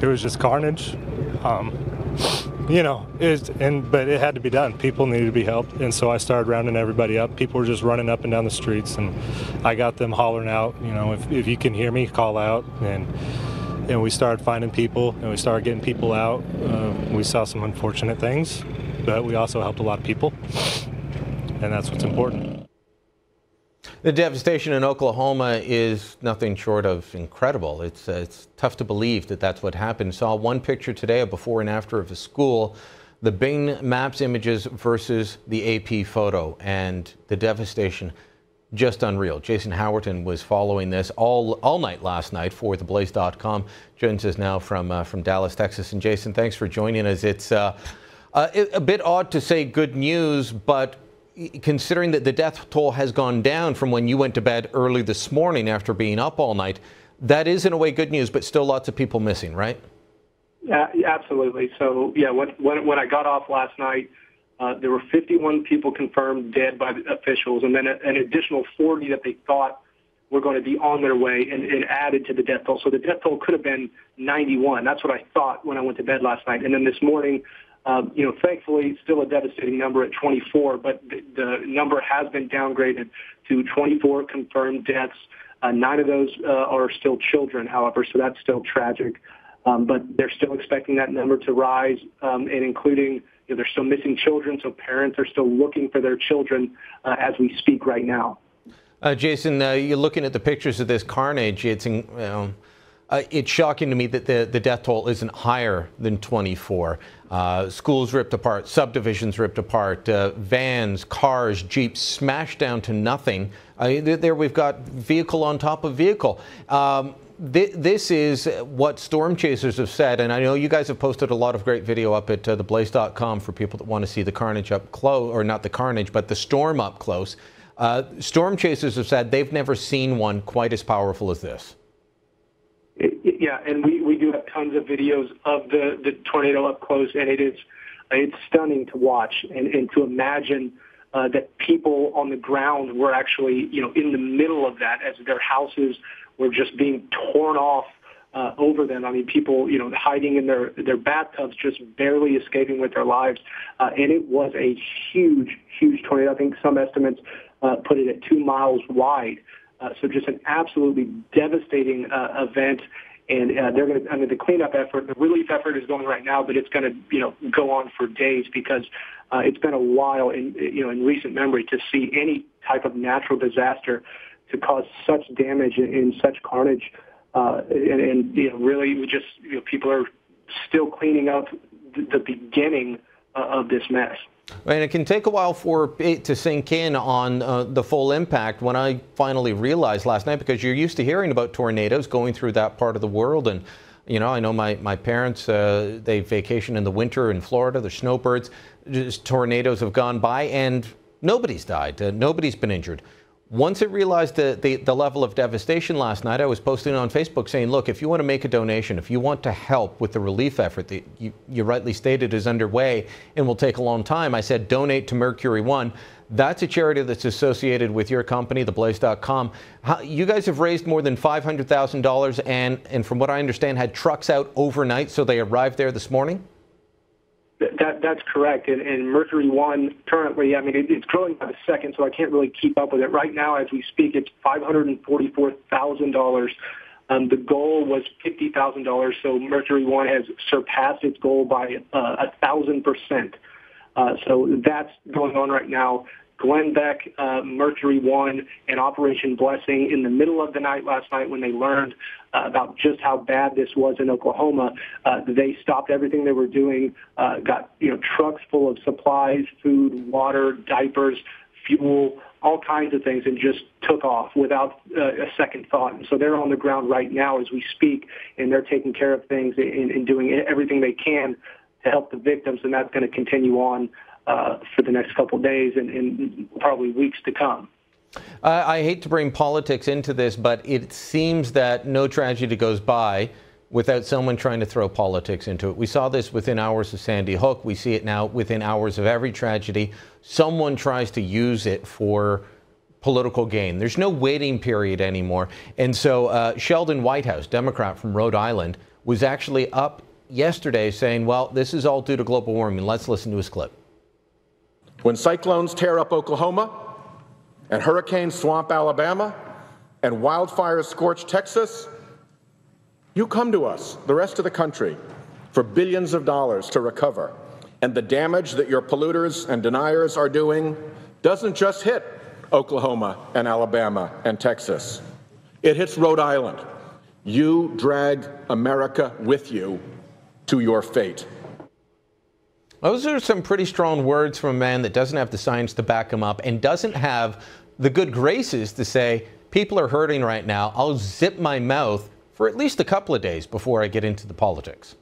It was just carnage. You know, but it had to be done. People needed to be helped, and so I started rounding everybody up. People were just running up and down the streets, and I got them hollering out, you know, if you can hear me, call out. And we started finding people, and we started getting people out. We saw some unfortunate things, but we also helped a lot of people, and that's what's important. The devastation in Oklahoma is nothing short of incredible. It's tough to believe that that's what happened. Saw one picture today, a before and after of a school, the Bing Maps images versus the AP photo, and the devastation, just unreal. Jason Howerton was following this all night last night for theblaze.com. Joins us now from Dallas, Texas. And Jason, thanks for joining us. It's a bit odd to say good news, but considering that the death toll has gone down from when you went to bed early this morning after being up all night, that is in a way good news, but still lots of people missing, right? Yeah, absolutely. So, yeah, when I got off last night, there were 51 people confirmed dead by the officials, and then an additional 40 that they thought were going to be on their way and added to the death toll. So the death toll could have been 91. That's what I thought when I went to bed last night. And then this morning, you know, thankfully, still a devastating number at 24, but the number has been downgraded to 24 confirmed deaths. 9 of those are still children, however, so that's still tragic. But they're still expecting that number to rise, and including, you know, they're still missing children, so parents are still looking for their children as we speak right now. Jason, you're looking at the pictures of this carnage. It's shocking to me that the death toll isn't higher than 24. Schools ripped apart, subdivisions ripped apart, vans, cars, Jeeps smashed down to nothing. There we've got vehicle on top of vehicle. This is what storm chasers have said, and I know you guys have posted a lot of great video up at theblaze.com for people that want to see the carnage up close, or not the carnage, but the storm up close. Storm chasers have said they've never seen one quite as powerful as this. Yeah, and we do have tons of videos of the tornado up close, and it's stunning to watch and to imagine that people on the ground were actually, you know, in the middle of that as their houses were just being torn off over them. I mean, people, you know, hiding in their bathtubs, just barely escaping with their lives. And it was a huge, huge tornado. I think some estimates put it at 2 miles wide. So just an absolutely devastating event. And they're going to, I mean, the cleanup effort, the relief effort is going right now, but it's going to, you know, go on for days because it's been a while in recent memory to see any type of natural disaster to cause such damage and such carnage. And you know, really, people are still cleaning up the beginning of this mess. And it can take a while for it to sink in on the full impact. When I finally realized last night, because you're used to hearing about tornadoes going through that part of the world, and you know, I know my parents, they vacation in the winter in Florida, they're snowbirds. Just tornadoes have gone by and nobody's died, nobody's been injured. Once I realized the level of devastation last night, I was posting on Facebook saying, look, if you want to make a donation, if you want to help with the relief effort that you rightly stated is underway and will take a long time, I said donate to Mercury One. That's a charity that's associated with your company, theblaze.com. You guys have raised more than $500,000 and from what I understand, had trucks out overnight, so they arrived there this morning? That's correct. And Mercury One currently, I mean, it's growing by the second, so I can't really keep up with it. Right now, as we speak, it's $544,000. The goal was $50,000, so Mercury One has surpassed its goal by 1,000%. So that's going on right now. Glenn Beck, Mercury One, and Operation Blessing in the middle of the night last night when they learned about just how bad this was in Oklahoma. They stopped everything they were doing, got trucks full of supplies, food, water, diapers, fuel, all kinds of things, and just took off without a second thought. And so they're on the ground right now as we speak, and they're taking care of things and doing everything they can to help the victims, and that's going to continue on for the next couple of days and probably weeks to come. I hate to bring politics into this, but it seems that no tragedy goes by without someone trying to throw politics into it. We saw this within hours of Sandy Hook. We see it now within hours of every tragedy. Someone tries to use it for political gain. There's no waiting period anymore. And so Sheldon Whitehouse, Democrat from Rhode Island, was actually up yesterday saying, well, this is all due to global warming. Let's listen to his clip. When cyclones tear up Oklahoma and hurricanes swamp Alabama and wildfires scorch Texas, you come to us, the rest of the country, for billions of dollars to recover. And the damage that your polluters and deniers are doing doesn't just hit Oklahoma and Alabama and Texas. It hits Rhode Island. You drag America with you to your fate. Those are some pretty strong words from a man that doesn't have the science to back him up and doesn't have the good graces to say, people are hurting right now. I'll zip my mouth for at least a couple of days before I get into the politics.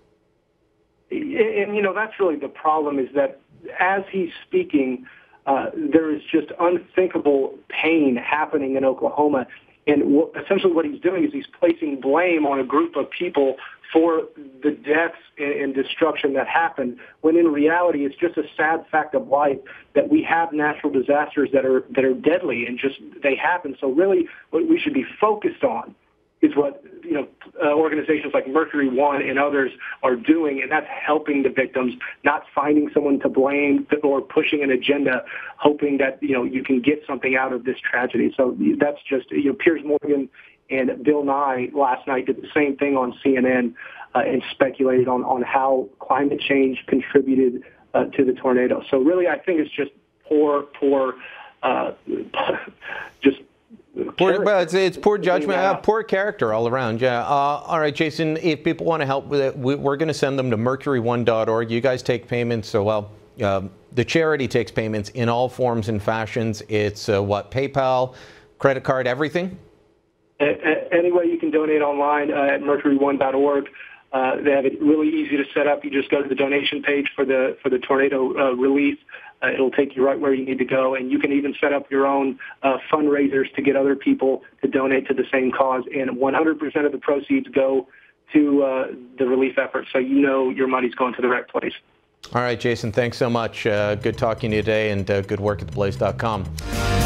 And, you know, that's really the problem, is that as he's speaking, there is just unthinkable pain happening in Oklahoma. And essentially what he's doing is he's placing blame on a group of people for the deaths and destruction that happened, when in reality it's just a sad fact of life that we have natural disasters that are deadly, and just they happen. So really what we should be focused on is what, you know, organizations like Mercury One and others are doing, and that's helping the victims, not finding someone to blame or pushing an agenda, hoping that, you know, you can get something out of this tragedy. So that's just, you know, Piers Morgan and Bill Nye last night did the same thing on CNN and speculated on how climate change contributed to the tornado. So really, I think it's just poor, just. It's poor judgment, poor character all around. Yeah. All right, Jason, if people want to help with it, we're going to send them to mercury1.org. You guys take payments. So, well, the charity takes payments in all forms and fashions. It's what, PayPal, credit card, everything? Any way you can donate online at mercury1.org. They have it really easy to set up. You just go to the donation page for the tornado relief. It'll take you right where you need to go, and you can even set up your own fundraisers to get other people to donate to the same cause. And 100% of the proceeds go to the relief effort, so you know your money's going to the right place. All right, Jason, thanks so much. Good talking to you today, and good work at theblaze.com.